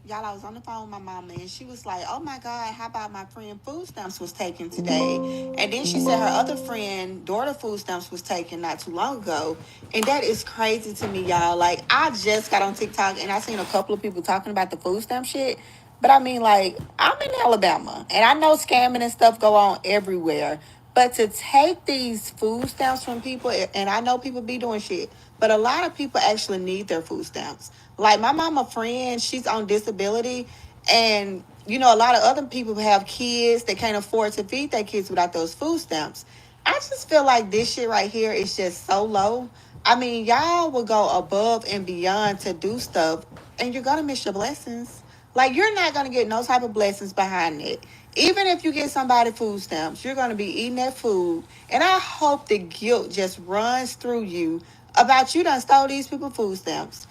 Y'all, I was on the phone with my mama and she was like, oh my God, how about my friend Foodstamps was taken today? And then she said her other friend, daughter Foodstamps, was taken not too long ago. And that is crazy to me, y'all. Like, I just got on TikTok and I seen a couple of people talking about the food stamp shit. But I mean, like, I'm in Alabama and I know scamming and stuff go on everywhere. But to take these food stamps from people, and I know people be doing shit, but a lot of people actually need their food stamps. Like my mama friend, she's on disability, and you know, a lot of other people have kids they can't afford to feed their kids without those food stamps. I just feel like this shit right here is just so low. I mean, y'all will go above and beyond to do stuff, and you're gonna miss your blessings. Like you're not gonna get no type of blessings behind it. Even if you get somebody food stamps, you're gonna be eating that food. And I hope the guilt just runs through you about you done stole these people food stamps.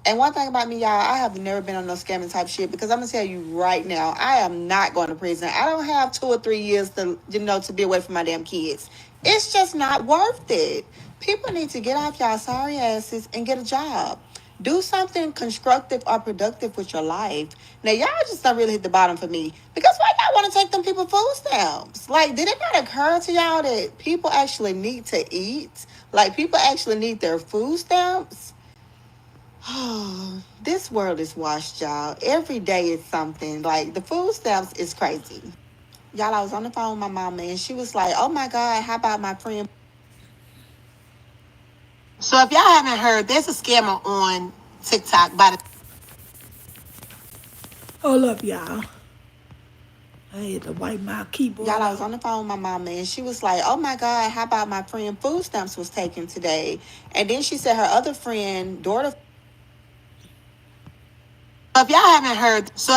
And one thing about me, y'all, I have never been on no scamming type shit because I'm gonna tell you right now, I am not going to prison. I don't have 2 or 3 years to, to be away from my damn kids. It's just not worth it. People need to get off y'all sorry asses and get a job. Do something constructive or productive with your life. Now, y'all just don't really hit the bottom for me because why y'all want to take them people food stamps? Like, did it not occur to y'all that people actually need to eat? Like, people actually need their food stamps? Oh, this world is washed, y'all. Every day is something. Like the food stamps is crazy. Y'all, I was on the phone with my mama and she was like, oh my God, how about my friend? So if y'all haven't heard, there's a scammer on TikTok by the Hold up, y'all. I had to wipe my keyboard Y'all, I was off. on the phone with my mama and she was like, oh my God, how about my friend food stamps was taken today? And then she said her other friend, daughter. So if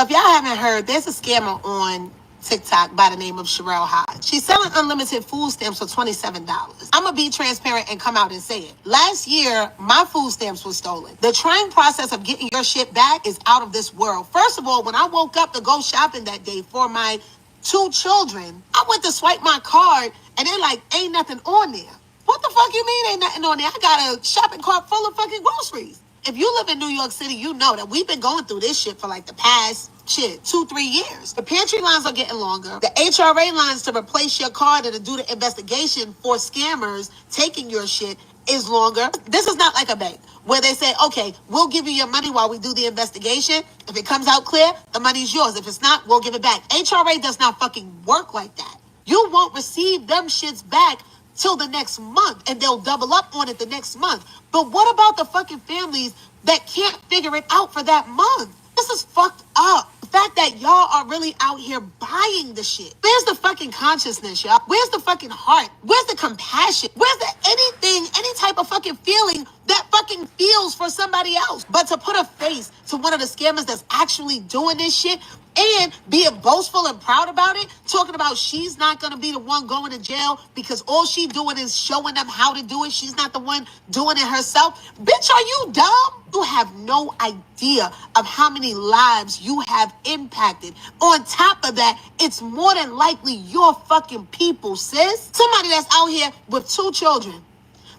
y'all haven't heard, there's a scammer on TikTok by the name of Sherelle Hodge. She's selling unlimited food stamps for $27. I'm gonna be transparent and come out and say it. Last year, my food stamps were stolen. The trying process of getting your shit back is out of this world. First of all, when I woke up to go shopping that day for my 2 children, I went to swipe my card and they're like, ain't nothing on there. What the fuck you mean ain't nothing on there? I got a shopping cart full of fucking groceries. If you live in New York City, you know that we've been going through this shit for like the past 2-3 years. The pantry lines are getting longer. The HRA lines to replace your card and to do the investigation for scammers taking your shit is longer. This is not like a bank where they say, okay, we'll give you your money while we do the investigation. If it comes out clear, the money's yours. If it's not, we'll give it back. HRA does not fucking work like that. You won't receive them shits back till the next month and they'll double up on it the next month. But what about the fucking families that can't figure it out for that month? This is fucked up. The fact that y'all are really out here buying the shit. Where's the fucking consciousness, y'all? Where's the fucking heart? Where's the compassion? Where's the anything, any type of fucking feeling that fucking feels for somebody else? But to put a face to one of the scammers that's actually doing this shit and being boastful and proud about it, talking about she's not going to be the one going to jail because all she doing is showing them how to do it. She's not the one doing it herself. Bitch, are you dumb? You have no idea of how many lives you have impacted. On top of that, it's more than likely your fucking people, sis. Somebody that's out here with 2 children,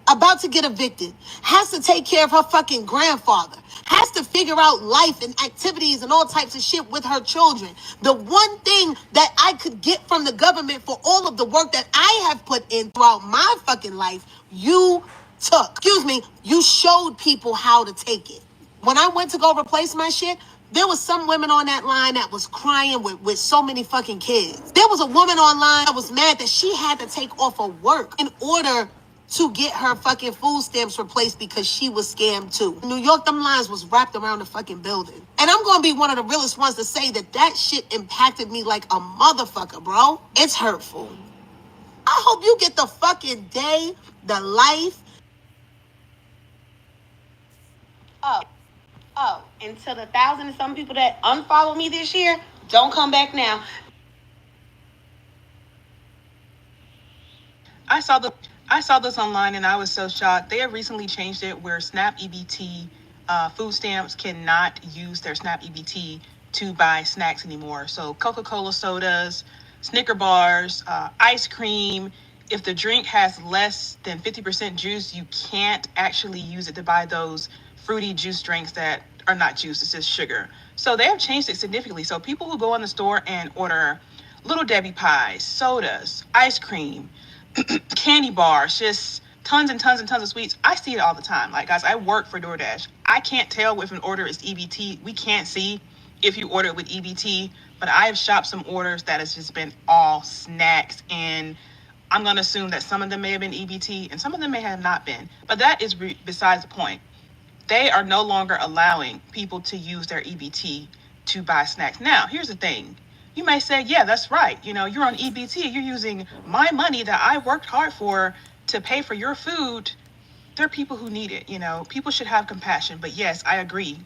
about to get evicted, has to take care of her fucking grandfather, has to figure out life and activities and all types of shit with her children. The one thing that I could get from the government for all of the work that I have put in throughout my fucking life, you took. Excuse me, you showed people how to take it. When I went to go replace my shit, there was some women on that line that was crying with so many fucking kids. There was a woman online that was mad that she had to take off of work in order to get her fucking food stamps replaced because she was scammed too. In New York, them lines was wrapped around the fucking building. And I'm gonna be one of the realest ones to say that that shit impacted me like a motherfucker, bro. It's hurtful. I hope you get the fucking day, the life. And to the thousand and some people that unfollow me this year, don't come back now. I saw this online and I was so shocked. They have recently changed it where SNAP EBT food stamps cannot use their SNAP EBT to buy snacks anymore. So Coca-Cola sodas, Snicker bars, ice cream. If the drink has less than 50% juice, you can't actually use it to buy those fruity juice drinks that or not juice, it's just sugar. So they have changed it significantly. So people who go in the store and order Little Debbie pies, sodas, ice cream, candy bars, just tons and tons and tons of sweets. I see it all the time. Like, guys, I work for DoorDash. I can't tell if an order is EBT. We can't see if you order it with EBT, but I have shopped some orders that has just been all snacks, and I'm going to assume that some of them may have been EBT and some of them may have not been. But that is besides the point. They are no longer allowing people to use their EBT to buy snacks. Now, here's the thing. You may say, yeah, that's right. You know, you're on EBT. You're using my money that I worked hard for to pay for your food. There are people who need it. You know, people should have compassion. But yes, I agree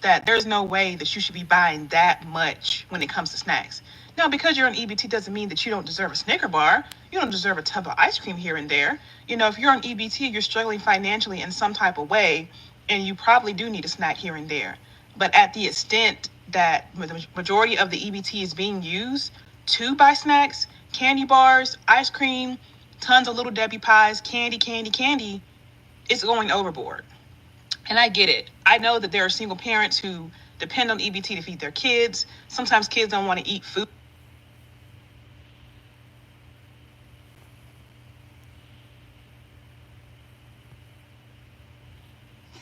that there's no way that you should be buying that much when it comes to snacks. Now, because you're on EBT doesn't mean that you don't deserve a Snicker bar. You don't deserve a tub of ice cream here and there. You know, if you're on EBT, you're struggling financially in some type of way, and you probably do need a snack here and there. But at the extent that the majority of the EBT is being used to buy snacks, candy bars, ice cream, tons of Little Debbie pies, candy, it's going overboard. And I get it. I know that there are single parents who depend on EBT to feed their kids. Sometimes kids don't want to eat food.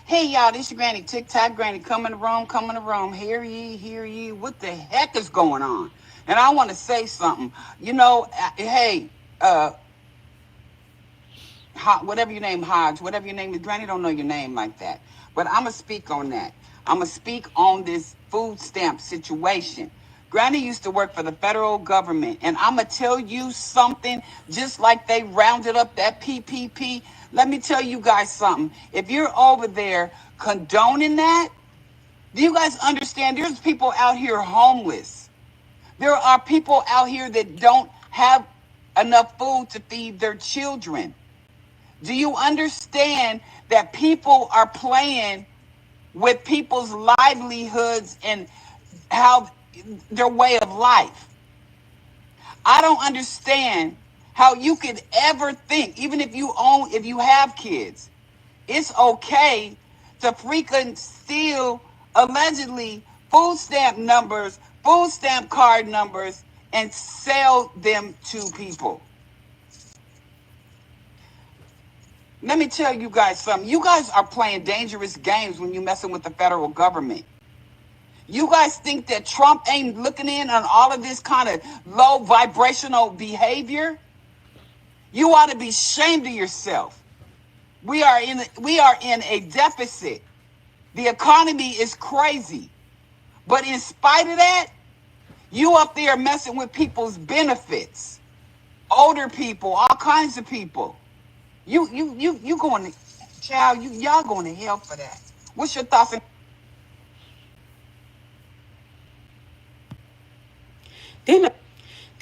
Hey y'all, this your Granny TikTok. Granny, come in the room. Hear ye. What the heck is going on? And I want to say something. You know, hey, whatever your name, Hodge, whatever your name is, Granny don't know your name like that. But I'm going to speak on that. I'm going to speak on this food stamp situation. Granny used to work for the federal government. And I'm going to tell you something, just like they rounded up that PPP. Let me tell you guys something. If you're over there condoning that, do you guys understand? There's people out here homeless. There are people out here that don't have enough food to feed their children. Do you understand that people are playing with people's livelihoods and how their way of life? I don't understand how you could ever think, even if you have kids, it's okay to freaking steal allegedly food stamp numbers, food stamp card numbers, and sell them to people. Let me tell you guys something. You guys are playing dangerous games when you're messing with the federal government. You guys think that Trump ain't looking in on all of this kind of low vibrational behavior? You ought to be ashamed of yourself. We are in a deficit. The economy is crazy. But in spite of that, you up there messing with people's benefits. Older people, all kinds of people. You going to, child, y'all going to hell for that. What's your thoughts? Didn't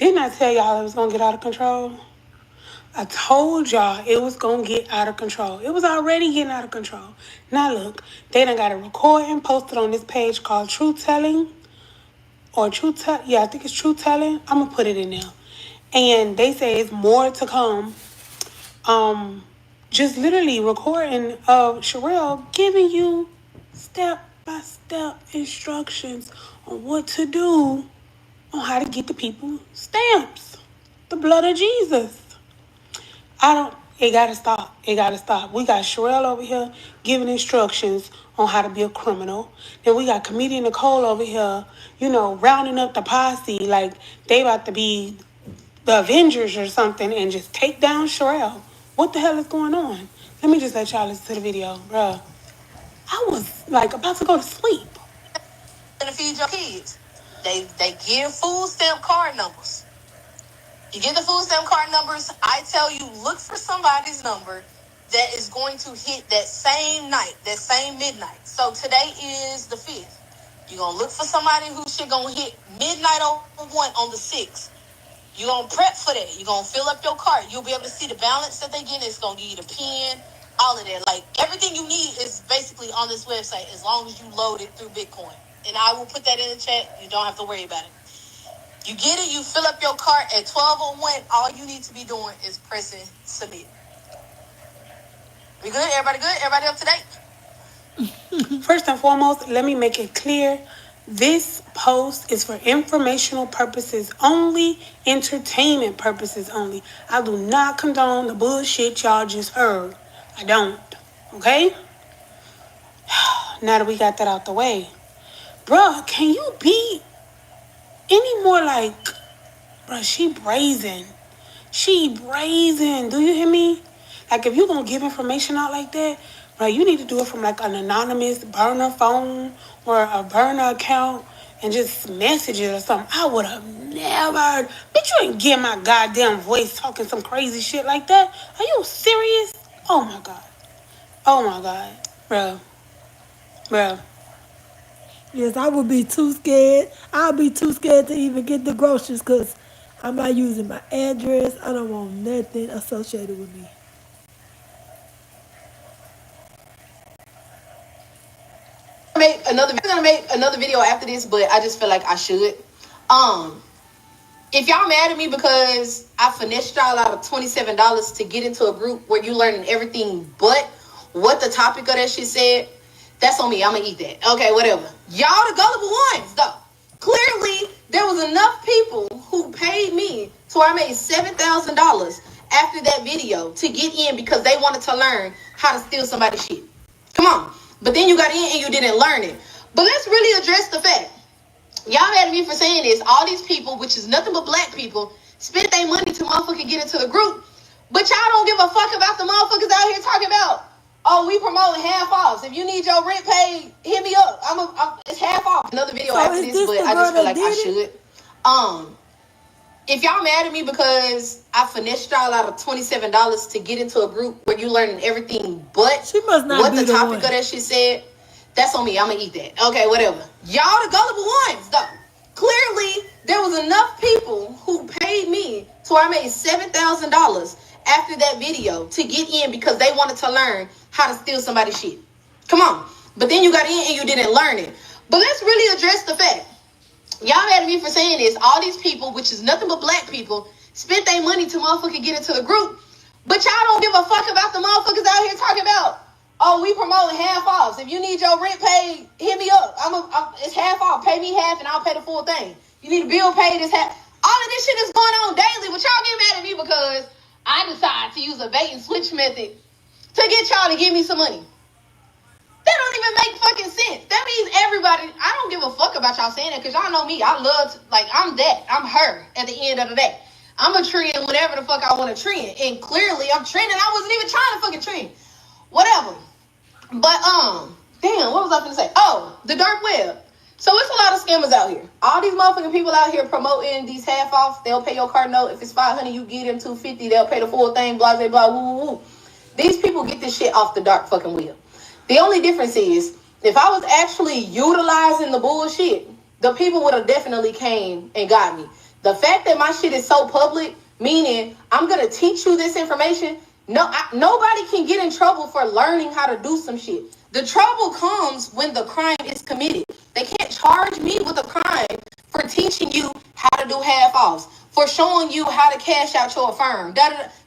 I tell y'all it was going to get out of control? I told y'all it was going to get out of control. It was already getting out of control. Now look, they done got a recording posted on this page called Truth Telling. Or I think it's Truth Telling. I'm going to put it in there. And they say it's more to come. Just literally recording of Sherelle giving you step-by-step instructions on what to do on how to get the people stamps. The blood of Jesus. It gotta stop. We got Sherelle over here giving instructions on how to be a criminal. Then we got comedian Nicole over here, rounding up the posse like they about to be the Avengers or something and just take down Sherelle. What the hell is going on? Let me just let y'all listen to the video, bruh. I was like about to go to sleep. To feed your kids. They give food stamp card numbers. You get the food stamp card numbers. I tell you, look for somebody's number that is going to hit that same night, that same midnight. So today is the 5th. You're going to look for somebody who shit going to hit midnight on 1 on the 6th. You're going to prep for that. You're going to fill up your cart. You'll be able to see the balance that they get. It's going to give you the pen, all of that. Like, everything you need is basically on this website as long as you load it through Bitcoin. And I will put that in the chat. You don't have to worry about it. You get it, you fill up your cart at 12:01. All you need to be doing is pressing submit. We good? Everybody good? Everybody up to date? First and foremost, let me make it clear. This post is for informational purposes only, entertainment purposes only. I do not condone the bullshit y'all just heard. I don't. Okay? Now that we got that out the way. Bruh, can you be any more like, bruh, she brazen. She brazen. Do you hear me? Like, if you gonna give information out like that, bro, you need to do it from like an anonymous burner phone or a burner account and just message it or something. I would have never. Bitch, you ain't get my goddamn voice talking some crazy shit like that. Are you serious? Oh my god. Oh my god. Bro. Bro. Yes, I would be too scared. I'll be too scared to even get the groceries because I'm not using my address. I don't want nothing associated with me. I'm gonna make another video after this, but I just feel like I should. If y'all mad at me because I finessed y'all out of $27 to get into a group where you learning everything but what the topic of that shit said, that's on me. I'm gonna eat that. Okay, whatever. Y'all the gullible ones, though. Clearly, there was enough people who paid me to where I made $7,000 after that video to get in because they wanted to learn how to steal somebody's shit. Come on. But then you got in and you didn't learn it. But let's really address the fact. Y'all mad at me for saying this. All these people, which is nothing but black people, spent their money to motherfucking get into the group. But y'all don't give a fuck about the motherfuckers out here talking about, oh, we promoting half offs. If you need your rent paid, hit me up. It's half off. Another video So after is this, this but the I just girl feel that like I did it? should. If y'all mad at me because I finessed y'all out of $27 to get into a group where you learning everything but She must not what be the the topic one. of that shit said, that's on me. I'm gonna eat that. Okay, whatever. Y'all the gullible ones, though. Clearly, there was enough people who paid me to where I made $7,000 after that video to get in because they wanted to learn how to steal somebody's shit. Come on. But then you got in and you didn't learn it. But let's really address the fact. Y'all mad at me for saying this. All these people, which is nothing but black people, spent their money to motherfucking get into the group. But y'all don't give a fuck about the motherfuckers out here talking about, oh, we promoting half offs. If you need your rent paid, hit me up. It's half off. Pay me half and I'll pay the full thing. You need a bill paid, it's half. All of this shit is going on daily, but y'all get mad at me because I decide to use a bait and switch method to get y'all to give me some money. That don't even make fucking sense. That means everybody, I don't give a fuck about y'all saying that because y'all know me. I love, I'm that. I'm her at the end of the day. I'm a trend whenever the fuck I want to trend. And clearly I'm trending. I wasn't even trying to fucking trend. Whatever. But, damn, what was I gonna say? Oh, the dark web. So it's a lot of scammers out here. All these motherfucking people out here promoting these half offs. They'll pay your card note. If it's $500, you give them $250. They'll pay the full thing, blah, blah, blah, woo, woo, woo. These people get this shit off the dark fucking web. The only difference is, if I was actually utilizing the bullshit, the people would have definitely came and got me. The fact that my shit is so public, meaning I'm going to teach you this information, nobody can get in trouble for learning how to do some shit. The trouble comes when the crime is committed. They can't charge me with a crime for teaching you how to do half-offs, for showing you how to cash out your firm.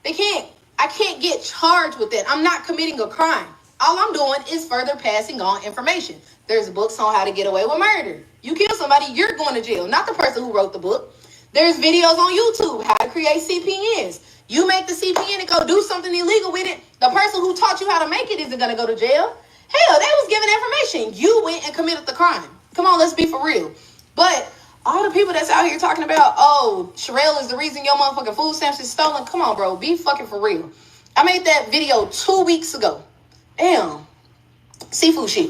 They can't. I can't get charged with that. I'm not committing a crime. All I'm doing is further passing on information. There's books on how to get away with murder. You kill somebody, you're going to jail, not the person who wrote the book. There's videos on YouTube, how to create CPNs. You make the CPN and go do something illegal with it. The person who taught you how to make it isn't going to go to jail. Hell, they was giving information. You went and committed the crime. Come on, let's be for real. But all the people that's out here talking about, oh, Sherelle is the reason your motherfucking food stamps is stolen. Come on, bro. Be fucking for real. I made that video 2 weeks ago. Damn. Seafood shit.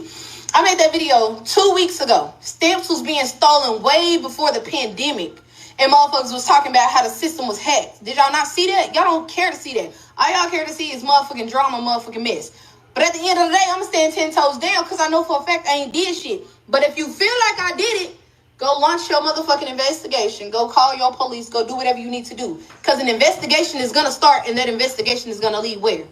I made that video 2 weeks ago. Stamps was being stolen way before the pandemic. And motherfuckers was talking about how the system was hacked. Did y'all not see that? Y'all don't care to see that. All y'all care to see is motherfucking drama, motherfucking mess. But at the end of the day, I'm going to stand 10 toes down because I know for a fact I ain't did shit. But if you feel like I did it, go launch your motherfucking investigation. Go call your police. Go do whatever you need to do. Because an investigation is going to start, and that investigation is going to lead where?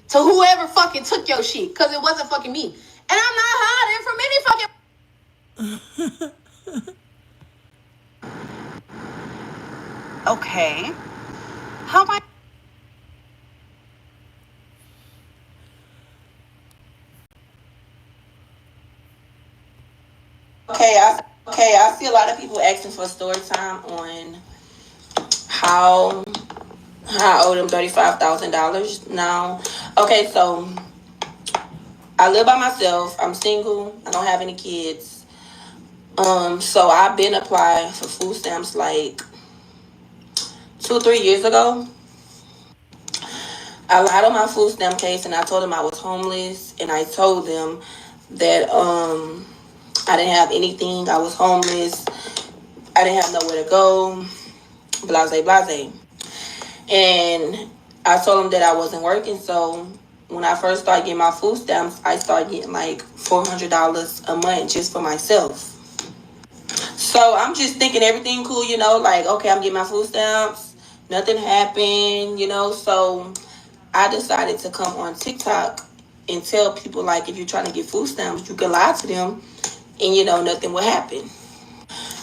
To whoever fucking took your shit. Because it wasn't fucking me. And I'm not hiding from any fucking... Okay. How am I? I see a lot of people asking for story time on how I owe them $35,000 now. Okay, so I live by myself. I'm single. I don't have any kids. So I've been applying for food stamps like 2 or 3 years ago. I lied on my food stamp case and I told them I was homeless, and I told them that I didn't have anything. I was homeless. I didn't have nowhere to go. Blase, blase. And I told them that I wasn't working. So when I first started getting my food stamps, I started getting like $400 a month just for myself. So I'm just thinking everything cool, like, okay, I'm getting my food stamps. Nothing happened, So I decided to come on TikTok and tell people, like, if you're trying to get food stamps, you can lie to them and, nothing will happen.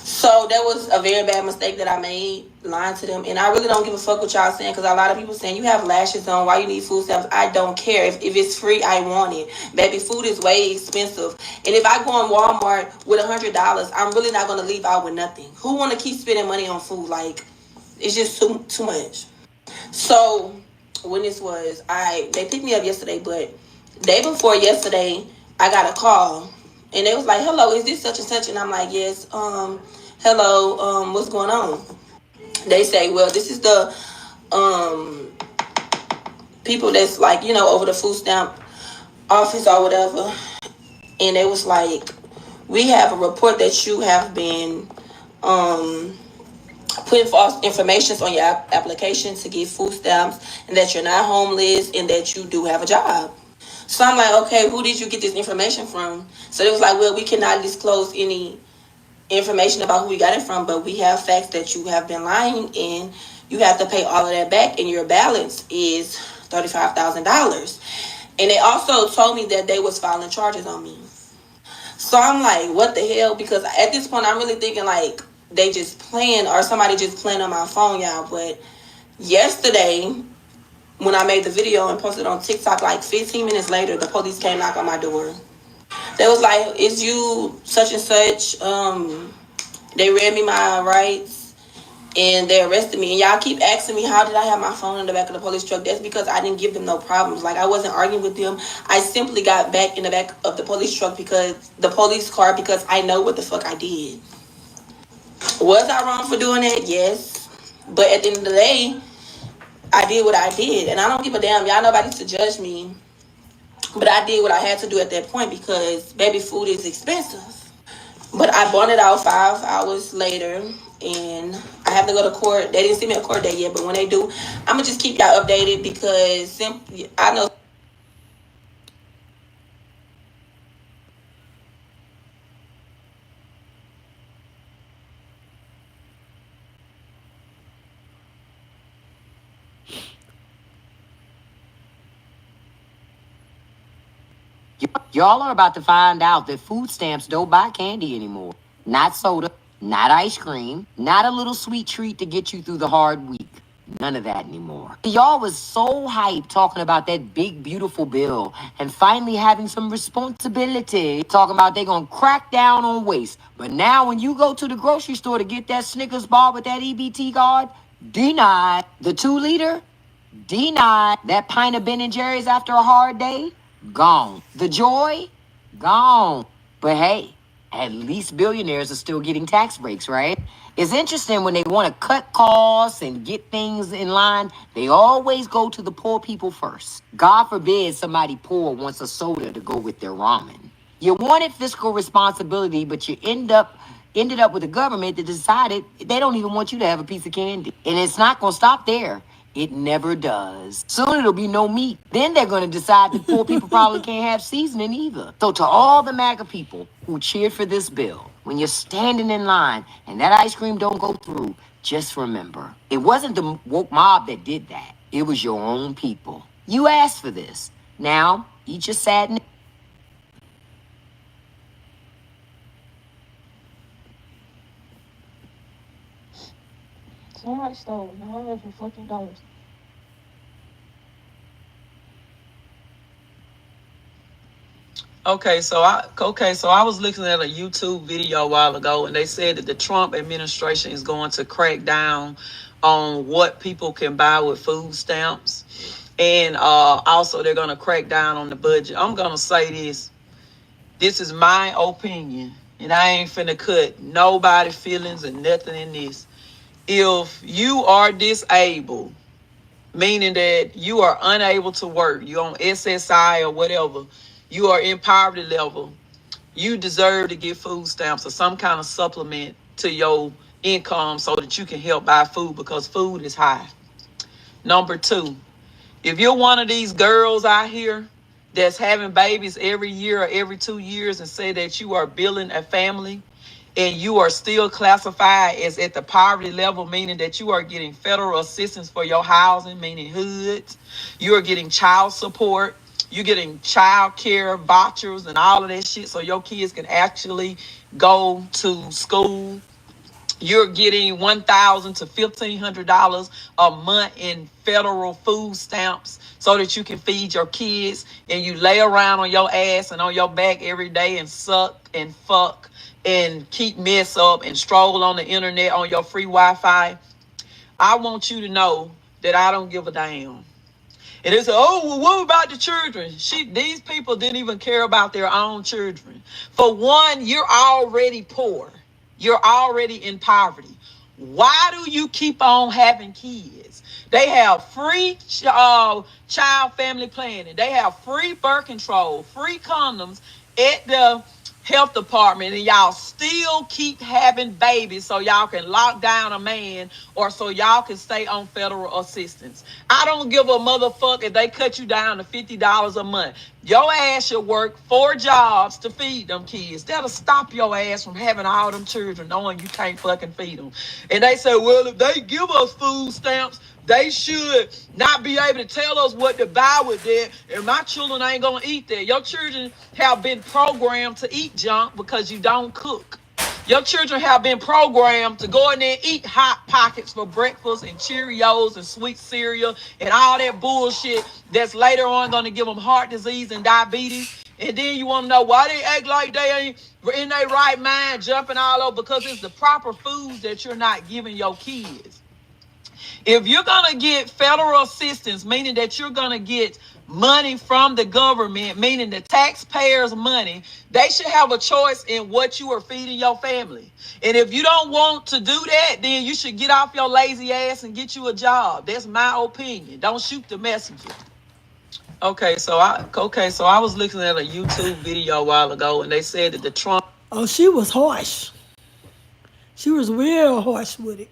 So that was a very bad mistake that I made, lying to them. And I really don't give a fuck what y'all saying, because a lot of people saying you have lashes on, why you need food stamps. I don't care. If it's free, I want it. Baby, food is way expensive. And if I go in Walmart with $100, I'm really not going to leave out with nothing. Who want to keep spending money on food? Like, it's just too much. So when this was, they picked me up yesterday, but day before yesterday, I got a call. And they was like, hello, is this such and such? And I'm like, yes, hello, what's going on? They say, well, this is the people that's like, over the food stamp office or whatever. And they was like, we have a report that you have been putting false information on your application to get food stamps, and that you're not homeless, and that you do have a job. So I'm like, okay, who did you get this information from? So it was like, well, we cannot disclose any information about who we got it from, but we have facts that you have been lying, and you have to pay all of that back, and your balance is $35,000. And they also told me that they was filing charges on me. So I'm like, what the hell? Because at this point, I'm really thinking like they just playing, or somebody just playing on my phone, y'all. But yesterday, when I made the video and posted on TikTok, like 15 minutes later, the police came knock on my door. They was like, is you such and such? They read me my rights and they arrested me. And y'all keep asking me, how did I have my phone in the back of the police truck? That's because I didn't give them no problems. Like, I wasn't arguing with them. I simply got back in the back of the police truck, because the police car, because I know what the fuck I did. Was I wrong for doing that? Yes. But at the end of the day, I did what I did. And I don't give a damn. Y'all nobody's to judge me. But I did what I had to do at that point, because baby, food is expensive. But I bought it out 5 hours later, and I have to go to court. They didn't see me at court date yet, but when they do, I'm gonna just keep y'all updated, because simply, I know. Y'all are about to find out that food stamps don't buy candy anymore. Not soda, not ice cream, not a little sweet treat to get you through the hard week. None of that anymore. Y'all was so hyped talking about that big, beautiful bill and finally having some responsibility. Talking about they gonna crack down on waste. But now when you go to the grocery store to get that Snickers bar with that EBT card, denied. The 2 liter, denied. That pint of Ben and Jerry's after a hard day, gone. The joy, gone. But hey, at least billionaires are still getting tax breaks, right? It's interesting when they want to cut costs and get things in line, they always go to the poor people first. God forbid somebody poor wants a soda to go with their ramen. You wanted fiscal responsibility, but you ended up with a government that decided they don't even want you to have a piece of candy. And it's not going to stop there. It never does. Soon it'll be no meat. Then they're going to decide that poor people probably can't have seasoning either. So to all the MAGA people who cheered for this bill, when you're standing in line and that ice cream don't go through, just remember, it wasn't the woke mob that did that. It was your own people. You asked for this. Now, eat your sadness. Somebody stole $914. Okay, so I was looking at a YouTube video a while ago, and they said that the Trump administration is going to crack down on what people can buy with food stamps, and also they're going to crack down on the budget. I'm going to say this. This is my opinion, and I ain't finna cut nobody feelings and nothing in this. If you are disabled, meaning that you are unable to work, you're on SSI or whatever, you are in poverty level, you deserve to get food stamps or some kind of supplement to your income so that you can help buy food because food is high. Number two, if you're one of these girls out here that's having babies every year or every 2 years and say that you are building a family and you are still classified as at the poverty level, meaning that you are getting federal assistance for your housing, meaning hoods, you are getting child support, you're getting child care vouchers and all of that shit so your kids can actually go to school, you're getting $1,000 to $1,500 a month in federal food stamps so that you can feed your kids, and you lay around on your ass and on your back every day and suck and fuck and keep mess up and stroll on the internet on your free Wi-Fi. I want you to know that I don't give a damn. And they say, oh, well, what about the children? These people didn't even care about their own children. For one, you're already poor. You're already in poverty. Why do you keep on having kids? They have free child family planning. They have free birth control, free condoms at the health department, and y'all still keep having babies so y'all can lock down a man or so y'all can stay on federal assistance. I don't give a motherfucker if they cut you down to $50 a month. Your ass should work 4 jobs to feed them kids. That'll stop your ass from having all them children knowing you can't fucking feed them. And they say, well, if they give us food stamps, they should not be able to tell us what to buy with that, and my children ain't gonna eat that. Your children have been programmed to eat junk because you don't cook. Your children have been programmed to go in there and eat Hot Pockets for breakfast and Cheerios and sweet cereal and all that bullshit that's later on going to give them heart disease and diabetes. And then you want to know why they act like they ain't in their right mind jumping all over, because it's the proper foods that you're not giving your kids. If you're going to get federal assistance, meaning that you're going to get money from the government, meaning the taxpayers' money, they should have a choice in what you are feeding your family. And if you don't want to do that, then you should get off your lazy ass and get you a job. That's my opinion. Don't shoot the messenger. Okay, so I was looking at a YouTube video a while ago, and they said that the Trump. Oh, she was harsh. She was real harsh with it.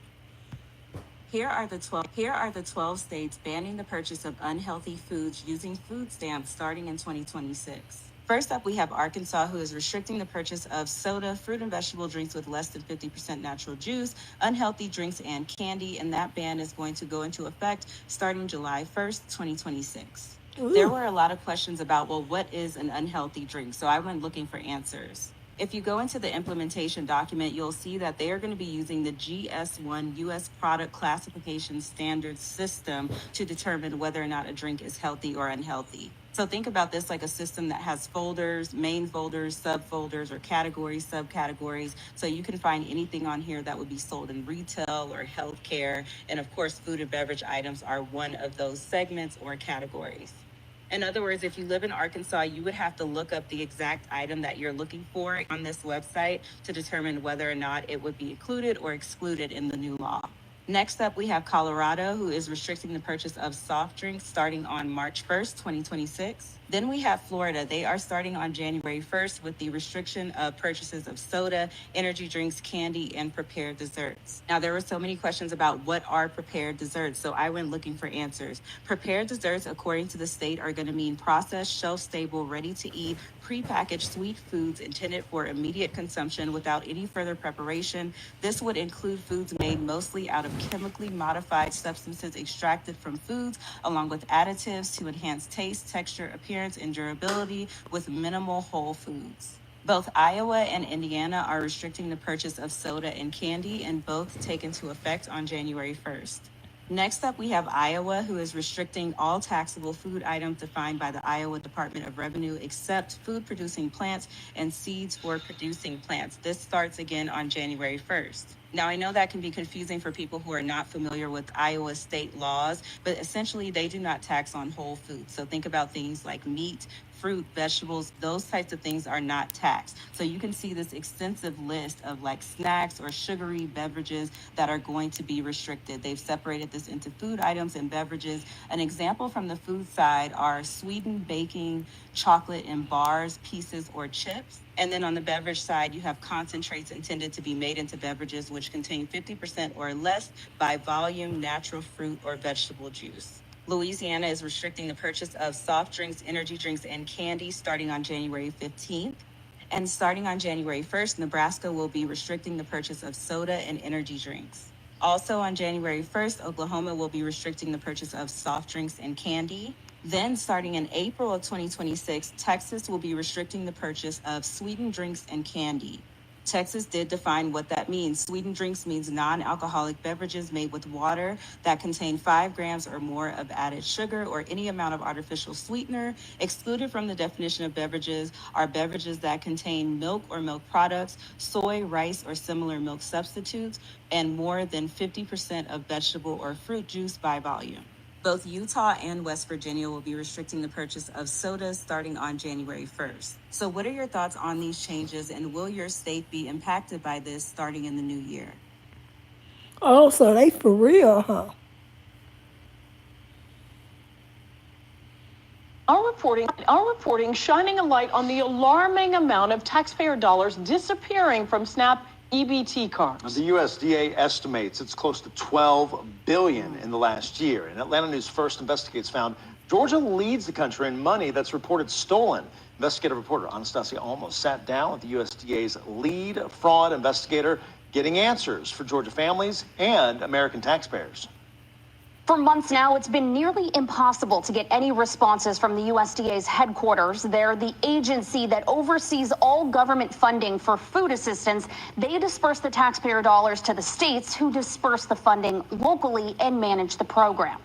Here are the 12 states banning the purchase of unhealthy foods using food stamps starting in 2026. First up, we have Arkansas, who is restricting the purchase of soda, fruit and vegetable drinks with less than 50% natural juice, unhealthy drinks, and candy, and that ban is going to go into effect starting July 1st, 2026. Ooh. There were a lot of questions about, well, what is an unhealthy drink? So I went looking for answers. If you go into the implementation document, you'll see that they are going to be using the GS1 U.S. Product Classification Standards System to determine whether or not a drink is healthy or unhealthy. So think about this like a system that has folders, main folders, subfolders, or categories, subcategories. So you can find anything on here that would be sold in retail or healthcare. And of course, food and beverage items are one of those segments or categories. In other words, if you live in Arkansas, you would have to look up the exact item that you're looking for on this website to determine whether or not it would be included or excluded in the new law. Next up, we have Colorado, who is restricting the purchase of soft drinks starting on March 1st, 2026. Then we have Florida. They are starting on January 1st with the restriction of purchases of soda, energy drinks, candy, and prepared desserts. Now, there were so many questions about what are prepared desserts, so I went looking for answers. Prepared desserts, according to the state, are going to mean processed, shelf-stable, ready-to-eat, prepackaged sweet foods intended for immediate consumption without any further preparation. This would include foods made mostly out of chemically modified substances extracted from foods, along with additives to enhance taste, texture, appearance, and durability with minimal whole foods. Both Iowa and Indiana are restricting the purchase of soda and candy, and both take into effect on January 1st. Next up, we have Iowa, who is restricting all taxable food items defined by the Iowa Department of Revenue, except food-producing plants and seeds for producing plants. This starts again on January 1st. Now, I know that can be confusing for people who are not familiar with Iowa state laws, but essentially they do not tax on whole foods. So think about things like meat, fruit, vegetables, those types of things are not taxed. So you can see this extensive list of like snacks or sugary beverages that are going to be restricted. They've separated this into food items and beverages. An example from the food side are sweetened baking, chocolate in bars, pieces, or chips. And then on the beverage side, you have concentrates intended to be made into beverages which contain 50% or less by volume natural fruit or vegetable juice. Louisiana is restricting the purchase of soft drinks, energy drinks, and candy starting on January 15th. And starting on January 1st, Nebraska will be restricting the purchase of soda and energy drinks. Also on January 1st, Oklahoma will be restricting the purchase of soft drinks and candy. Then starting in April of 2026, Texas will be restricting the purchase of sweetened drinks and candy. Texas did define what that means. Sweetened drinks means non-alcoholic beverages made with water that contain 5 grams or more of added sugar or any amount of artificial sweetener. Excluded from the definition of beverages are beverages that contain milk or milk products, soy, rice, or similar milk substitutes, and more than 50% of vegetable or fruit juice by volume. Both Utah and West Virginia will be restricting the purchase of sodas starting on January 1st. So what are your thoughts on these changes, and will your state be impacted by this starting in the new year? Oh, so they for real, huh? Our reporting shining a light on the alarming amount of taxpayer dollars disappearing from SNAP EBT cards. The USDA estimates it's close to $12 billion in the last year. And Atlanta News First Investigates found Georgia leads the country in money that's reported stolen. Investigative reporter Anastasia almost sat down with the USDA's lead fraud investigator, getting answers for Georgia families and American taxpayers. For months now, it's been nearly impossible to get any responses from the USDA's headquarters. They're the agency that oversees all government funding for food assistance. They disperse the taxpayer dollars to the states, who disperse the funding locally and manage the program.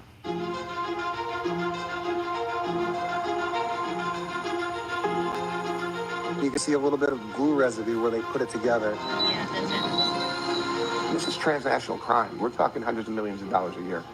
You can see a little bit of glue residue where they put it together. This is transnational crime. We're talking hundreds of millions of dollars a year.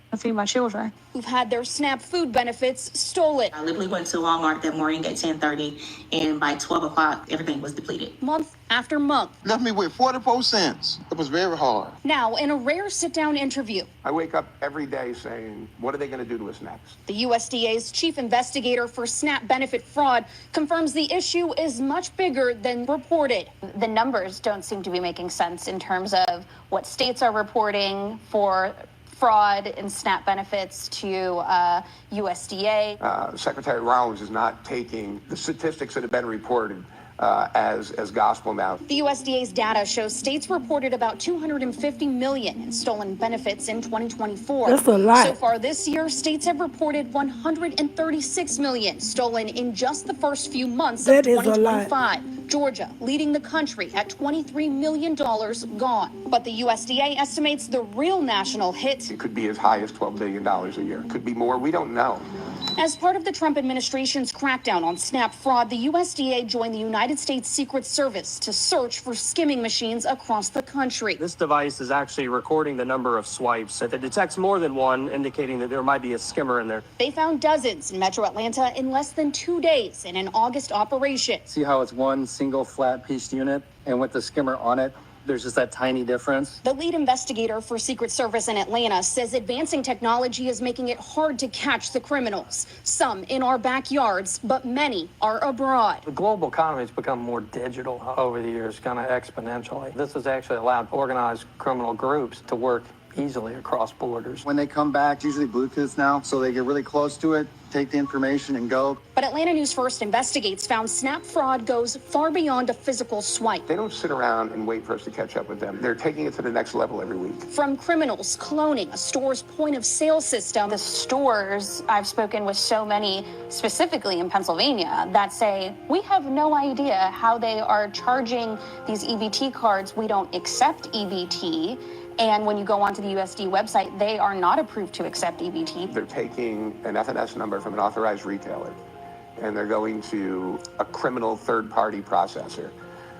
I feed my children who've had their SNAP food benefits stolen. I literally went to Walmart that morning at 10:30, and by 12 o'clock, everything was depleted. Month after month. Left me with 44 cents. It was very hard. Now, in a rare sit-down interview, I wake up every day saying, what are they going to do to us next? the USDA's chief investigator for SNAP benefit fraud confirms the issue is much bigger than reported. The numbers don't seem to be making sense in terms of what states are reporting for fraud and SNAP benefits to USDA. Secretary Rollins is not taking the statistics that have been reported as gospel now. The USDA's data shows states reported about $250 million in stolen benefits in 2024. That's a lot. So far this year, states have reported $136 million stolen in just the first few months of 2025. Georgia leading the country at $23 million gone. But the USDA estimates the real national hit. It could be as high as $12 billion a year. It could be more. We don't know. As part of the Trump administration's crackdown on SNAP fraud, the USDA joined the United States Secret Service to search for skimming machines across the country. This device is actually recording the number of swipes. If it detects more than one, indicating that there might be a skimmer in there. They found dozens in Metro Atlanta in less than 2 days in an August operation. See how it's one single flat pieced unit, and with the skimmer on it, there's just that tiny difference. The lead investigator for Secret Service in Atlanta says advancing technology is making it hard to catch the criminals. Some in our backyards, but many are abroad. The global economy has become more digital over the years, kind of exponentially. This has actually allowed organized criminal groups to work easily across borders. When they come back, usually Bluetooth now, so they get really close to it, take the information and go. But Atlanta News First Investigates found SNAP fraud goes far beyond a physical swipe. They don't sit around and wait for us to catch up with them. They're taking it to the next level every week. From criminals cloning a store's point of sale system. The stores, I've spoken with so many, specifically in Pennsylvania, that say, we have no idea how they are charging these EBT cards. We don't accept EBT. And when you go onto the USD website, they are not approved to accept EBT. They're taking an FNS number from an authorized retailer, and they're going to a criminal third-party processor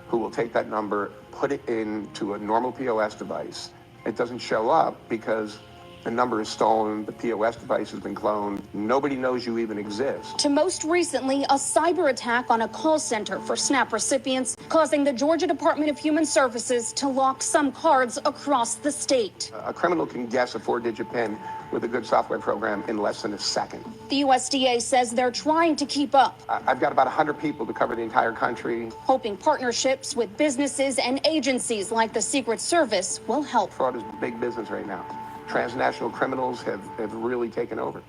who will take that number, put it into a normal POS device. It doesn't show up because the number is stolen, the POS device has been cloned, nobody knows you even exist. To most recently, a cyber attack on a call center for SNAP recipients, causing the Georgia Department of Human Services to lock some cards across the state. A criminal can guess a 4-digit PIN with a good software program in less than a second. The USDA says they're trying to keep up. I've got about 100 people to cover the entire country. Hoping partnerships with businesses and agencies like the Secret Service will help. Fraud is big business right now. Transnational criminals have really taken over.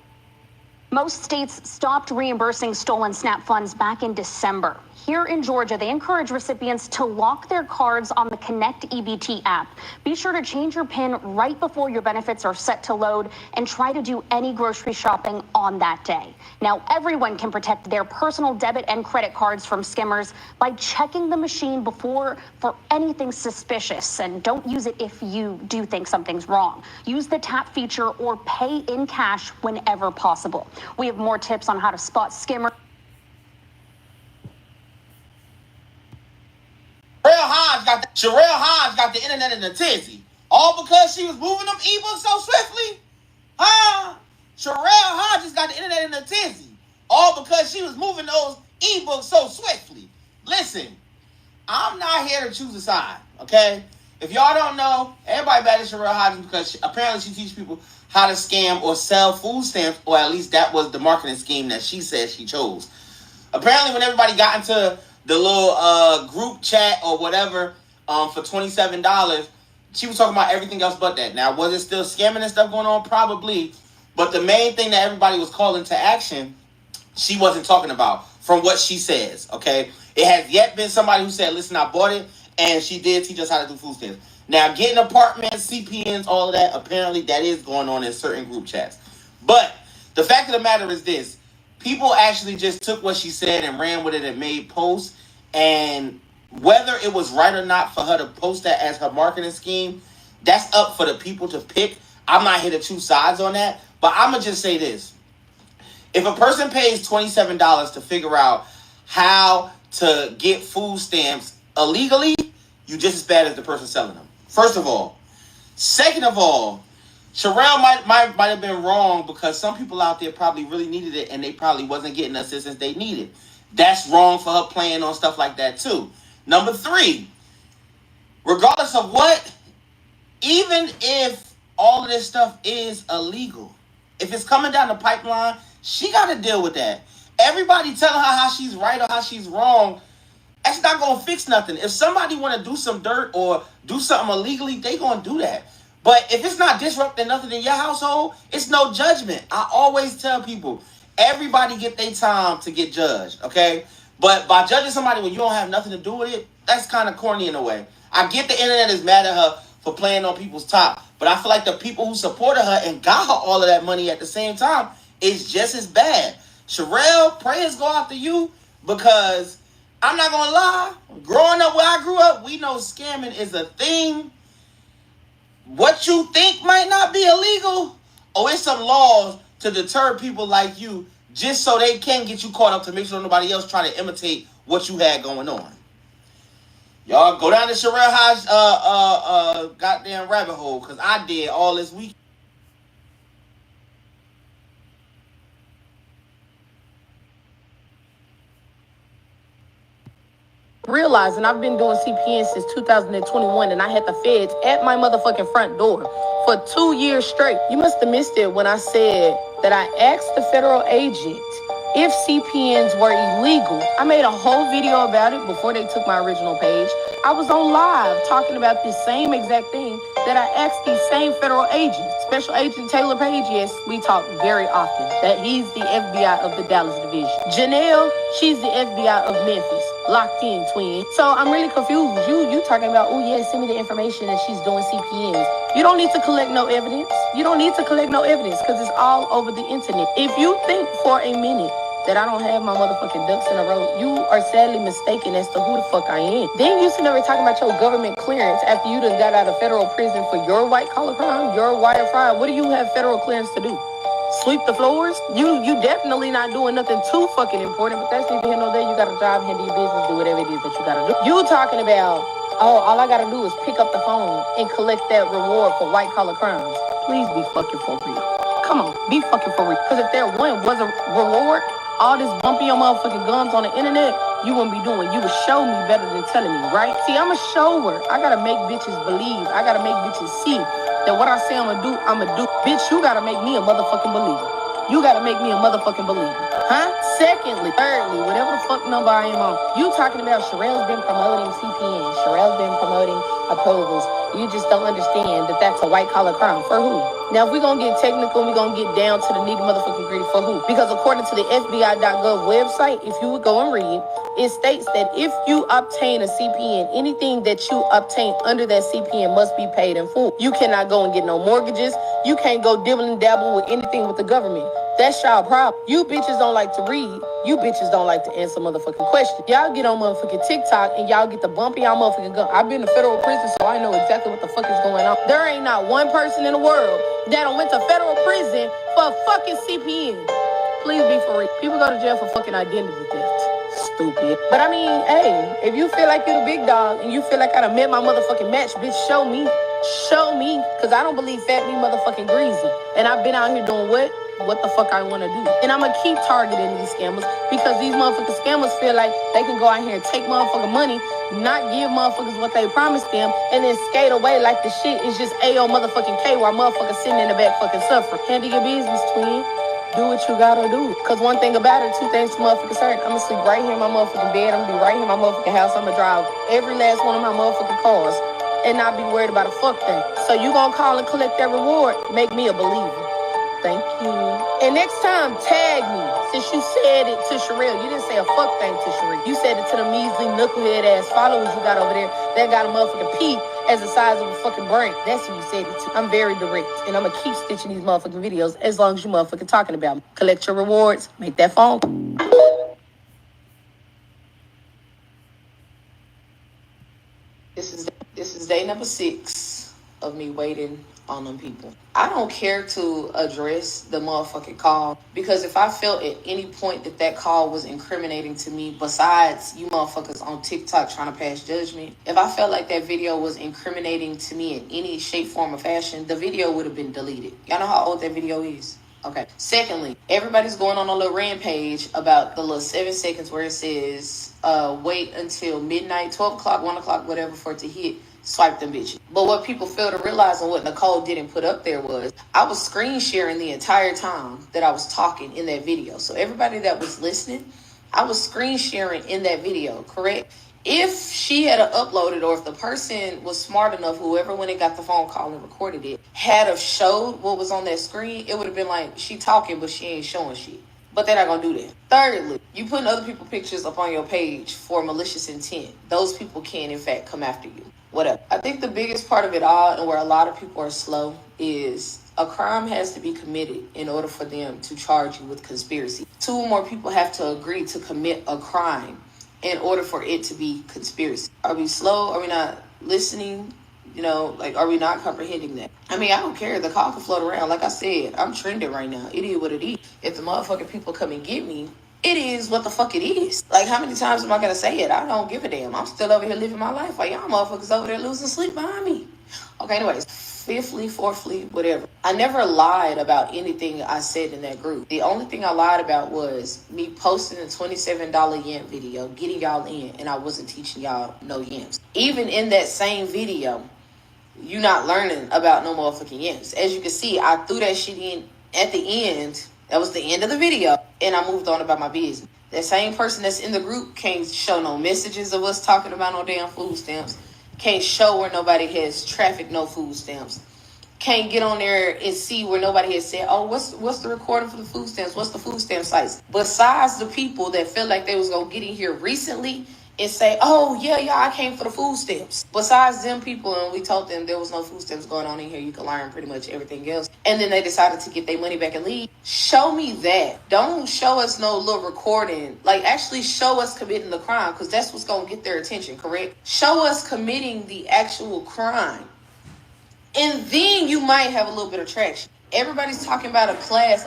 Most states stopped reimbursing stolen SNAP funds back in December. Here in Georgia, they encourage recipients to lock their cards on the Connect EBT app. Be sure to change your PIN right before your benefits are set to load and try to do any grocery shopping on that day. Now, everyone can protect their personal debit and credit cards from skimmers by checking the machine before for anything suspicious. And don't use it if you do think something's wrong. Use the tap feature or pay in cash whenever possible. We have more tips on how to spot skimmers. Sherelle Hodge got the internet in a tizzy. All because she was moving them ebooks so swiftly? Huh? Sherelle Hodge just got the internet in a tizzy. All because she was moving those ebooks so swiftly. Listen, I'm not here to choose a side, okay? If y'all don't know, everybody bad at Sherelle Hodge because apparently she teaches people how to scam or sell food stamps, or at least that was the marketing scheme that she said she chose. Apparently when everybody got into the little group chat or whatever for $27, she was talking about everything else but that. Now, was it still scamming and stuff going on? Probably. But the main thing that everybody was calling to action, she wasn't talking about from what she says, okay? It has yet been somebody who said, listen, I bought it, and she did teach us how to do food stamps. Now, getting apartments, CPNs, all of that, apparently that is going on in certain group chats. But the fact of the matter is this. People actually just took what she said and ran with it and made posts. And whether it was right or not for her to post that as her marketing scheme, that's up for the people to pick. I'm not here to choose sides on that. But I'm going to just say this. If a person pays $27 to figure out how to get food stamps illegally, you're just as bad as the person selling them. First of all. Second of all, Sherelle might have been wrong because some people out there probably really needed it and they probably wasn't getting the assistance they needed. That's wrong for her playing on stuff like that too. Number 3, regardless of what, even if all of this stuff is illegal, if it's coming down the pipeline, she got to deal with that. Everybody telling her how she's right or how she's wrong, that's not going to fix nothing. If somebody want to do some dirt or do something illegally, they going to do that. But if it's not disrupting nothing in your household, it's no judgment. I always tell people, everybody get their time to get judged, okay? But by judging somebody when you don't have nothing to do with it, that's kind of corny in a way. I get the internet is mad at her for playing on people's top, but I feel like the people who supported her and got her all of that money at the same time is just as bad. Sherelle, prayers go out to you because I'm not going to lie. Growing up where I grew up, we know scamming is a thing. What you think might not be illegal, it's some laws to deter people like you just so they can get you caught up to make sure nobody else try to imitate what you had going on. Y'all go down to Sherelle Hodge goddamn rabbit hole because I did all this week. Realizing I've been doing CPN since 2021 and I had the feds at my motherfucking front door for 2 years straight. You must have missed it when I said that I asked the federal agent if CPNs were illegal. I made a whole video about it before they took my original page. I was on live talking about this same exact thing that I asked these same federal agents. Special Agent Taylor Page, yes, we talk very often that he's the FBI of the Dallas division. Janelle, she's the FBI of Memphis. Locked in, twin. So I'm really confused. You talking about, oh yeah, send me the information that she's doing CPNs. You don't need to collect no evidence. You don't need to collect no evidence because it's all over the internet. If you think for a minute that I don't have my motherfucking ducks in a row, you are sadly mistaken as to who the fuck I am. Then you sitting over talking about your government clearance after you done got out of federal prison for your white collar crime, your wire fraud. What do you have federal clearance to do? Sweep the floors? You definitely not doing nothing too fucking important, but that's neither here nor there. You got a job, handle your business, do whatever it is that you gotta do. You talking about, oh, all I gotta do is pick up the phone and collect that reward for white collar crimes. Please be fucking for real. Come on, be fucking for real. Because if there was a reward, all this bumping your motherfucking gums on the internet, you wouldn't be doing. You would show me better than telling me, right? See, I'm a shower. I gotta make bitches believe. I gotta make bitches see that what I say I'ma do, I'ma do. Bitch, you gotta make me a motherfucking believer. You gotta make me a motherfucking believer. Huh? Secondly, thirdly, whatever the fuck number I am on, you talking about Sherelle's been promoting CPN. Sherelle's been promoting approvals. You just don't understand that that's a white collar crime. For who? Now, if we're gonna get technical, we're gonna get down to the nitty motherfucking gritty. For who? Because according to the FBI.gov website, if you would go and read, it states that if you obtain a CPN, anything that you obtain under that CPN must be paid in full. You cannot go and get no mortgages. You can't go dibble and dabble with anything with the government. That's y'all problem. You bitches don't like to read. You bitches don't like to answer motherfucking questions. Y'all get on motherfucking TikTok and y'all get the bumpy y'all motherfucking gun. I've been to federal prison, so I know exactly what the fuck is going on. There ain't not one person in the world that went to federal prison for a fucking CPN. Please be for real. People go to jail for fucking identity theft. Stupid. But I mean, hey, if you feel like you're the big dog and you feel like I done met my motherfucking match, bitch, show me. Show me. Because I don't believe fat me motherfucking greasy. And I've been out here doing what the fuck I want to do. And I'm going to keep targeting these scammers because these motherfucking scammers feel like they can go out here and take motherfucking money, not give motherfuckers what they promised them, and then skate away like the shit is just A.O. motherfucking K while motherfuckers sitting in the back fucking suffering. Handle your business, twin. Do what you gotta do. Because one thing about it, two things to motherfucking certain. I'm gonna sleep right here in my motherfucking bed. I'm gonna be right here in my motherfucking house. I'm gonna drive every last one of my motherfucking cars and not be worried about a fuck thing. So you gonna call and collect that reward, make me a believer. Thank you. And next time, tag me. Since you said it to Sherelle, you didn't say a fuck thing to Sherelle. You said it to the measly knucklehead ass followers you got over there that got a motherfucking pee as the size of a fucking brain. That's who you said it to. I'm very direct, and I'm gonna keep stitching these motherfucking videos as long as you motherfucking talking about me. Collect your rewards, make that phone call. This is day number 6 of me waiting on them people. I don't care to address the motherfucking call because if I felt at any point that call was incriminating to me, besides you motherfuckers on TikTok trying to pass judgment, if I felt like that video was incriminating to me in any shape, form, or fashion, the video would have been deleted. Y'all know how old that video is? Okay. Secondly, everybody's going on a little rampage about the little 7 seconds where it says, wait until midnight, 12 o'clock, 1 o'clock, whatever, for it to hit. Swipe them bitches. But what people fail to realize and what Nicole didn't put up there was I was screen sharing the entire time that I was talking in that video. So everybody that was listening, I was screen sharing in that video, correct? If she had uploaded or if the person was smart enough, whoever when it got the phone call and recorded it, had have showed what was on that screen, it would have been like, she talking, but she ain't showing shit. But they're not going to do that. Thirdly, you putting other people's pictures up on your page for malicious intent. Those people can, in fact, come after you. Whatever. I think the biggest part of it all, and where a lot of people are slow, is a crime has to be committed in order for them to charge you with conspiracy. 2 or more people have to agree to commit a crime in order for it to be conspiracy. Are we slow? Are we not listening? You know, like, are we not comprehending that? I mean, I don't care. The call can float around. Like I said, I'm trending right now. It is what it is. If the motherfucking people come and get me, it is what the fuck it is. Like, how many times am I gonna say it? I don't give a damn. I'm still over here living my life while y'all motherfuckers over there losing sleep behind me. Okay, anyways. Fifthly, fourthly, whatever. I never lied about anything I said in that group. The only thing I lied about was me posting a $27 yamp video, getting y'all in, and I wasn't teaching y'all no yamps. Even in that same video, you not learning about no motherfucking yamps. As you can see, I threw that shit in at the end. That was the end of the video, and I moved on about my business. That same person that's in the group can't show no messages of us talking about no damn food stamps. Can't show where nobody has trafficked no food stamps. Can't get on there and see where nobody has said, oh, what's the recording for the food stamps? What's the food stamp sites? Besides the people that felt like they was gonna get in here recently and say, oh, yeah, I came for the food stamps. Besides them people, and we told them there was no food stamps going on in here, you can learn pretty much everything else. And then they decided to get their money back and leave. Show me that. Don't show us no little recording. Like, actually show us committing the crime, because that's what's gonna get their attention, correct? Show us committing the actual crime. And then you might have a little bit of traction. Everybody's talking about a class.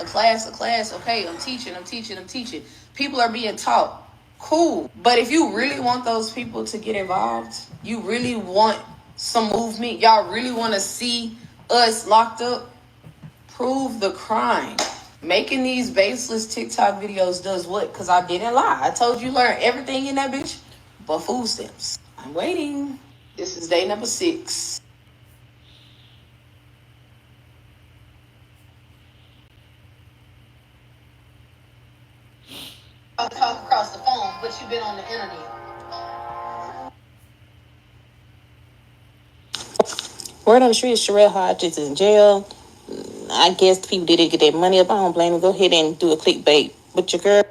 Okay, I'm teaching. People are being taught. Cool. But if you really want those people to get involved, you really want some movement, y'all really want to see us locked up, prove the crime. Making these baseless TikTok videos does what? Because I didn't lie. I told you learn everything in that bitch but food stamps. I'm waiting. This is day number 6. Talk across the phone, but you've been on the internet. Word on the street is Sherelle Hodges is in jail. I guess the people didn't get their money up. I don't blame them. Go ahead and do a clickbait. But your girl.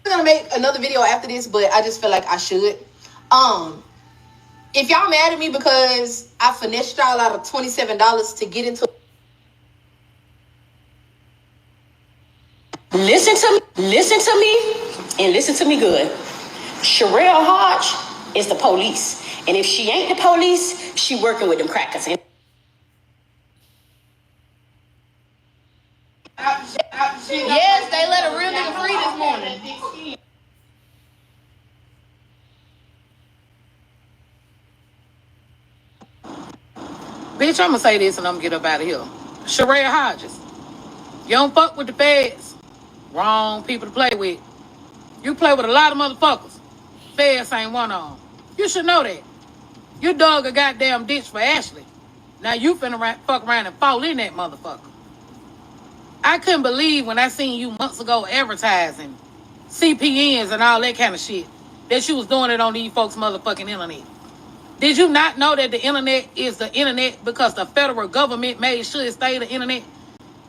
I'm gonna make another video after this, but I just feel like I should. If y'all mad at me because I finessed y'all out of $27 to get into, listen to me, and listen to me good. Sherelle Hodge is the police, and if she ain't the police, she working with them crackers. Yes, they let a real nigga free this morning. Bitch, I'm gonna say this and I'm gonna get up out of here. Sherelle Hodges, you don't fuck with the feds. Wrong people to play with. You play with a lot of motherfuckers. Feds ain't one of them. You should know that. You dug a goddamn ditch for Ashley. Now you finna fuck around and fall in that motherfucker. I couldn't believe when I seen you months ago advertising CPNs and all that kind of shit that you was doing it on these folks' motherfucking internet. Did you not know that the internet is the internet because the federal government made sure it stayed the internet?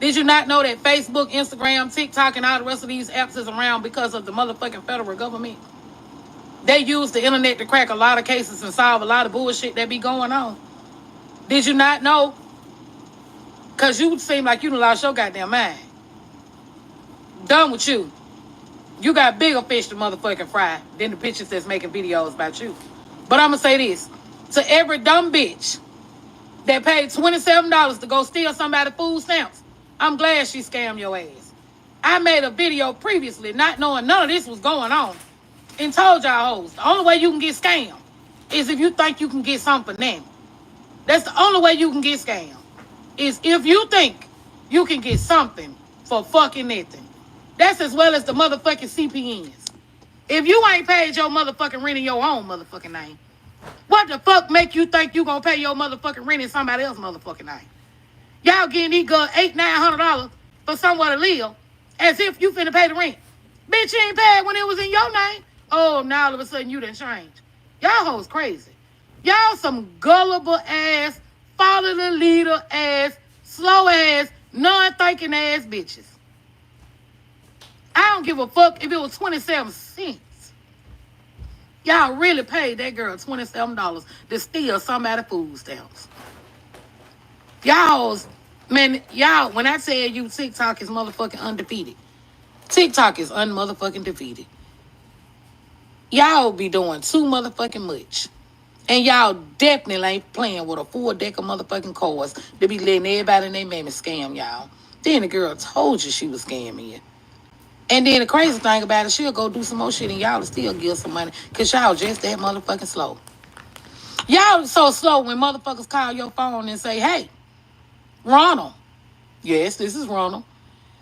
Did you not know that Facebook, Instagram, TikTok, and all the rest of these apps is around because of the motherfucking federal government? They use the internet to crack a lot of cases and solve a lot of bullshit that be going on. Did you not know? Because you seem like you done lost your goddamn mind. Done with you. You got bigger fish to motherfucking fry than the bitches that's making videos about you. But I'm going to say this. To every dumb bitch that paid $27 to go steal somebody's food stamps, I'm glad she scammed your ass. I made a video previously not knowing none of this was going on and told y'all hoes the only way you can get scammed is if you think you can get something for nothing. That's the only way you can get scammed is if you think you can get something for fucking nothing. That's as well as the motherfucking CPNs. If you ain't paid your motherfucking rent in your own motherfucking name, what the fuck make you think you gonna pay your motherfucking rent in somebody else's motherfucking name? Y'all getting these girls $800-900 for somewhere to live as if you finna pay the rent. Bitch, you ain't paid when it was in your name. Oh, now all of a sudden you done changed. Y'all hoes crazy. Y'all some gullible ass, follow the leader ass, slow ass, non-thinking ass bitches. I don't give a fuck if it was 27 cents. Y'all really paid that girl $27 to steal somebody's food stamps. Y'all, man, y'all, when I tell you TikTok is motherfucking undefeated, TikTok is unmotherfucking defeated. Y'all be doing too motherfucking much. And y'all definitely ain't playing with a full deck of motherfucking cards to be letting everybody and their mammy scam y'all. Then the girl told you she was scamming you. And then the crazy thing about it, she'll go do some more shit and y'all will still give some money because y'all just that motherfucking slow. Y'all so slow when motherfuckers call your phone and say, hey, Ronald. Yes, this is Ronald.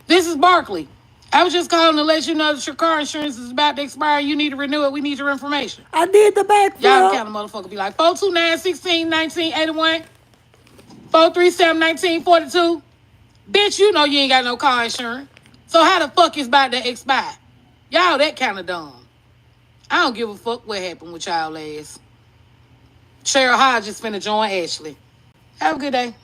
This is Barkley. I was just calling to let you know that your car insurance is about to expire. You need to renew it. We need your information. I did the backflip. Y'all kind of motherfucker be like, 429-16-1981. 437-1942. Bitch, you know you ain't got no car insurance. So how the fuck is about to expire? Y'all that kind of dumb. I don't give a fuck what happened with y'all ass. Cheryl Hodges finna join Ashley. Have a good day.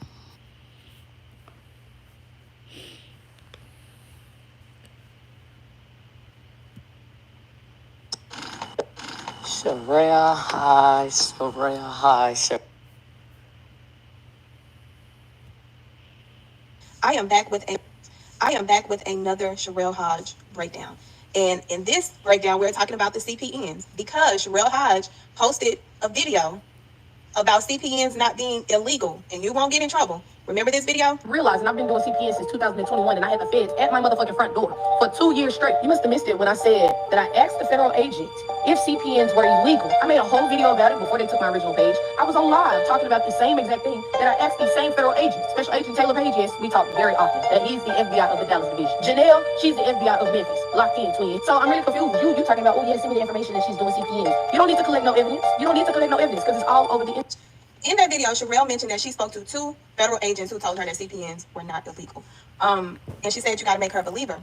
Sherelle High, Sherelle High, I am back with another Sherelle Hodge breakdown. And in this breakdown, we're talking about the CPNs because Sherelle Hodge posted a video about CPNs not being illegal, and you won't get in trouble. Remember this video? Realizing I've been doing CPN since 2021 and I had the feds at my motherfucking front door for 2 years straight. You must have missed it when I said that I asked the federal agent if CPNs were illegal. I made a whole video about it before they took my original page. I was on live talking about the same exact thing that I asked the same federal agent. Special Agent Taylor Page, yes, we talk very often. That he's the FBI of the Dallas division. Janelle, she's the FBI of Memphis. Locked in, twin. So I'm really confused. You talking about, oh yeah, send me the information that she's doing CPNs. You don't need to collect no evidence. You don't need to collect no evidence because it's all over the internet. In that video, Sherelle mentioned that she spoke to 2 federal agents who told her that CPNs were not illegal. And she said you got to make her a believer.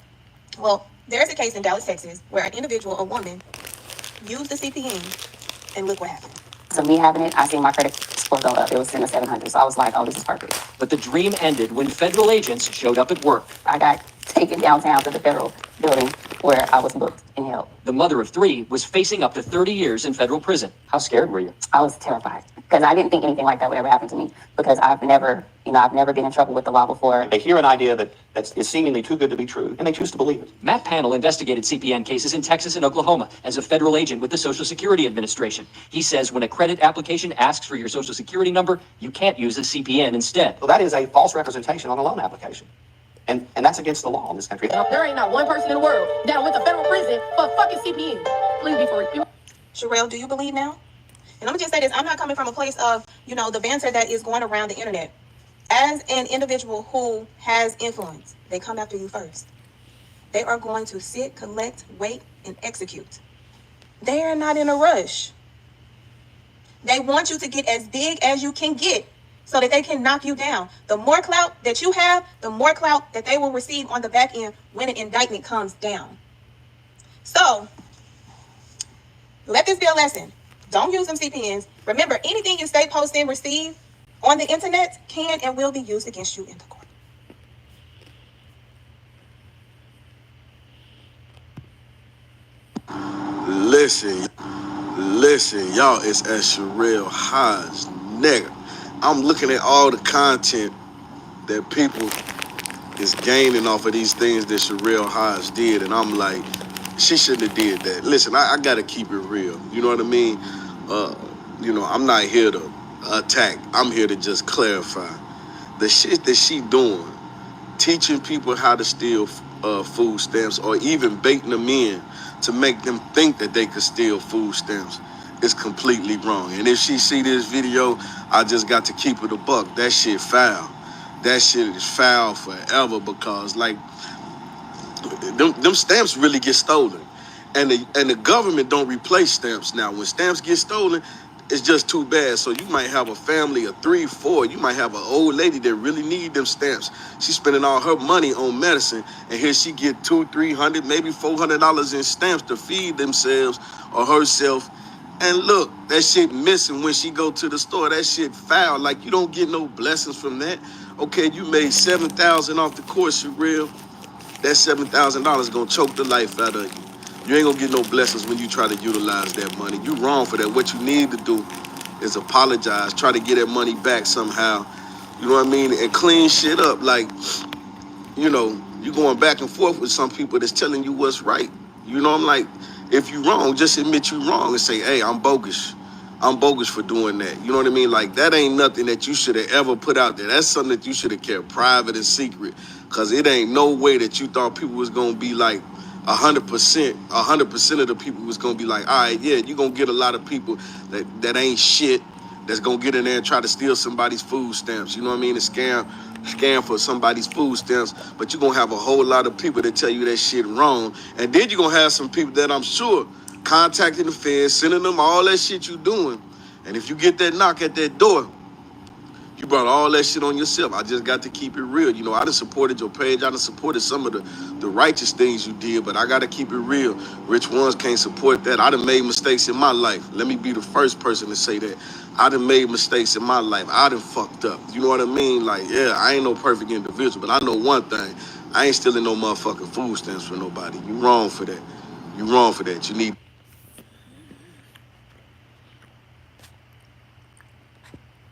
Well, there's a case in Dallas, Texas, where an individual, a woman, used the CPN, and look what happened. So me having it, I seen my credit score go up. It was in the 700s. So I was like, oh, this is perfect. But the dream ended when federal agents showed up at work. I got taken downtown to the federal building where I was booked and held. The mother of 3 was facing up to 30 years in federal prison. How scared were you? I was terrified because I didn't think anything like that would ever happen to me because I've never been in trouble with the law before. They hear an idea that is seemingly too good to be true, and they choose to believe it. Matt Panel investigated CPN cases in Texas and Oklahoma as a federal agent with the Social Security Administration. He says when a credit application asks for your Social Security number, you can't use a CPN instead. Well, that is a false representation on a loan application. And that's against the law in this country. There ain't not one person in the world that went to federal prison for fucking CPN. Please be for it. Sherelle, do you believe now? And I'm gonna just say this, I'm not coming from a place of, the banter that is going around the internet. As an individual who has influence, they come after you first. They are going to sit, collect, wait, and execute. They are not in a rush. They want you to get as big as you can get so that they can knock you down. The more clout that you have, the more clout that they will receive on the back end when an indictment comes down. So, let this be a lesson. Don't use them CPNs. Remember, anything you say, post, and receive on the internet can and will be used against you in the court. Listen, y'all, it's at Sherelle Hodge, nigga. I'm looking at all the content that people is gaining off of these things that Sherelle Hodge did, and I'm like, she shouldn't have did that. Listen, I gotta keep it real. You know what I mean? I'm not here to attack. I'm here to just clarify. The shit that she doing, teaching people how to steal food stamps or even baiting them in to make them think that they could steal food stamps is completely wrong. And if she see this video, I just got to keep it a buck. That shit foul. That shit is foul forever because them stamps really get stolen. And the government don't replace stamps now. When stamps get stolen, it's just too bad. So you might have a family of 3, 4. You might have an old lady that really need them stamps. She's spending all her money on medicine, and here she get $200, $300, maybe $400 in stamps to feed themselves or herself. And look, that shit missing when she go to the store. That shit foul. Like, you don't get no blessings from that. Okay, you made $7,000 off the course, Sherelle. That $7,000 gonna choke the life out of you. You ain't gonna get no blessings when you try to utilize that money. You wrong for that. What you need to do is apologize. Try to get that money back somehow. You know what I mean? And clean shit up. Like, you going back and forth with some people that's telling you what's right. I'm like, if you wrong, just admit you wrong and say, hey, I'm bogus. I'm bogus for doing that. You know what I mean? Like, that ain't nothing that you should have ever put out there. That's something that you should have kept private and secret. Because it ain't no way that you thought people was going to be like 100% of the people was going to be like, all right, yeah, you're going to get a lot of people that ain't shit that's going to get in there and try to steal somebody's food stamps. You know what I mean? And scam for somebody's food stamps. But you're going to have a whole lot of people that tell you that shit wrong. And then you're going to have some people that I'm sure contacting the feds, sending them all that shit you doing. And if you get that knock at that door, You brought all that shit on yourself. I just got to keep it real. You know, I done supported your page. I done supported some of the righteous things you did, but I got to keep it real. Rich ones can't support that. I done made mistakes in my life. Let me be the first person to say that. I done made mistakes in my life. I done fucked up. You know what I mean? Like, yeah, I ain't no perfect individual, but I know one thing. I ain't stealing no motherfucking food stamps for nobody. You wrong for that. You wrong for that. You need